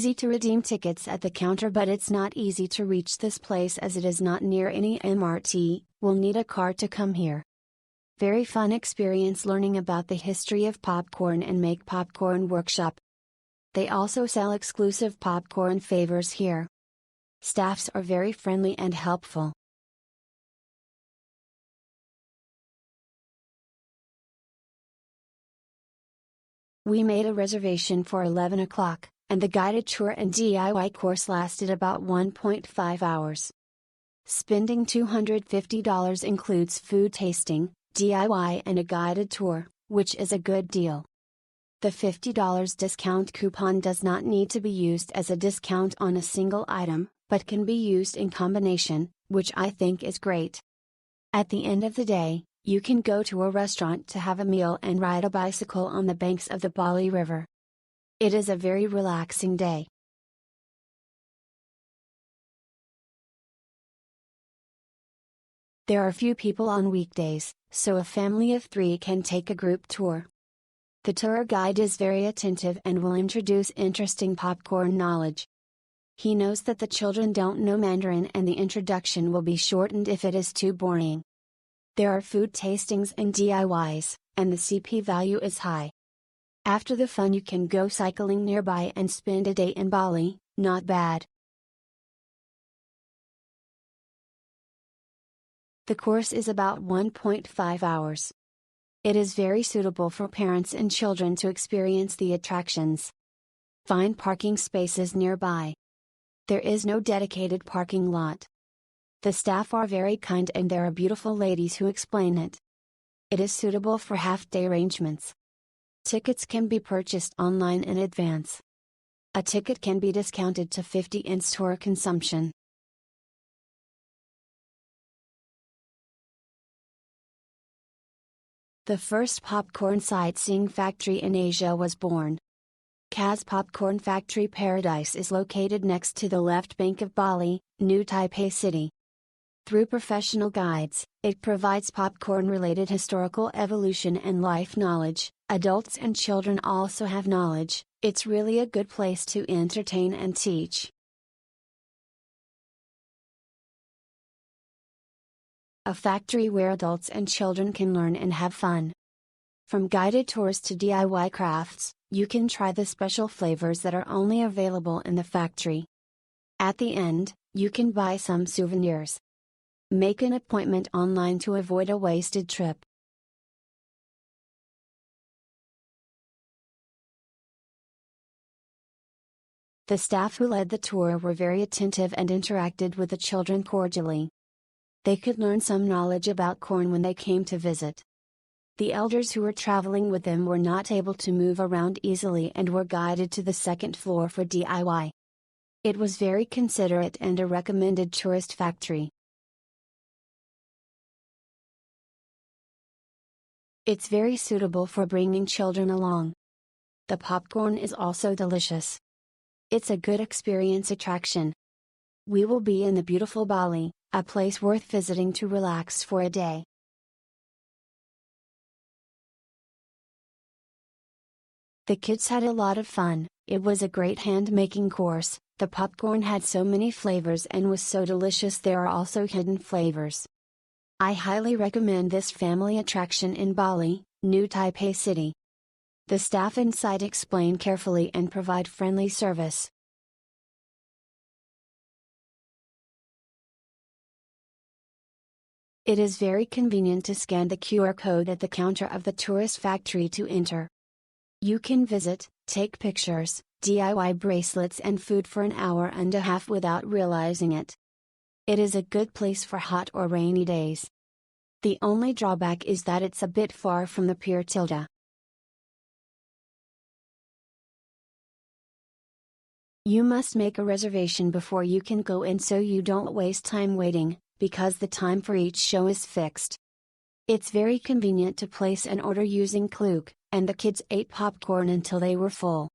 easy to redeem tickets at the counter, but it's not easy to reach this place as it is not near any MRT, we'll need a car to come here. Very fun experience learning about the history of popcorn and make popcorn workshop. They also sell exclusive popcorn favors here. Staffs are very friendly and helpful. We made a reservation for 11 o'clock, and the guided tour and DIY course lasted about 1.5 hours. Spending $250 includes food tasting, DIY and a guided tour, which is a good deal. The $50 discount coupon does not need to be used as a discount on a single item, but can be used in combination, which I think is great. At the end of the day, you can go to a restaurant to have a meal and ride a bicycle on the banks of the Bali River. It is a very relaxing day. There are few people on weekdays, so a family of 3 can take a group tour. The tour guide is very attentive and will introduce interesting popcorn knowledge. He knows that the children don't know Mandarin and the introduction will be shortened if it is too boring. There are food tastings and DIYs, and the CP value is high. After the fun you can go cycling nearby and spend a day in Bali, not bad. The course is about 1.5 hours. It is very suitable for parents and children to experience the attractions. Find parking spaces nearby. There is no dedicated parking lot. The staff are very kind and there are beautiful ladies who explain it. It is suitable for half-day arrangements. Tickets can be purchased online in advance. A ticket can be discounted to 50 in-store consumption. The first popcorn sightseeing factory in Asia was born. Kaz Popcorn Factory Paradise is located next to the left bank of Bali, New Taipei City. Through professional guides, it provides popcorn-related historical evolution and life knowledge. Adults and children also have knowledge. It's really a good place to entertain and teach. A factory where adults and children can learn and have fun. From guided tours to DIY crafts, you can try the special flavors that are only available in the factory. At the end, you can buy some souvenirs. Make an appointment online to avoid a wasted trip. The staff who led the tour were very attentive and interacted with the children cordially. They could learn some knowledge about corn when they came to visit. The elders who were traveling with them were not able to move around easily and were guided to the second floor for DIY. It was very considerate and a recommended tourist factory. It's very suitable for bringing children along. The popcorn is also delicious. It's a good experience attraction. We will be in the beautiful Bali, a place worth visiting to relax for a day. The kids had a lot of fun. It was a great hand-making course. The popcorn had so many flavors and was so delicious. There are also hidden flavors. I highly recommend this family attraction in Bali, New Taipei City. The staff inside explain carefully and provide friendly service. It is very convenient to scan the QR code at the counter of the tourist factory to enter. You can visit, take pictures, DIY bracelets and food for an hour and a half without realizing it. It is a good place for hot or rainy days. The only drawback is that it's a bit far from the pier tilde. You must make a reservation before you can go in so you don't waste time waiting, because the time for each show is fixed. It's very convenient to place an order using Klook, and the kids ate popcorn until they were full.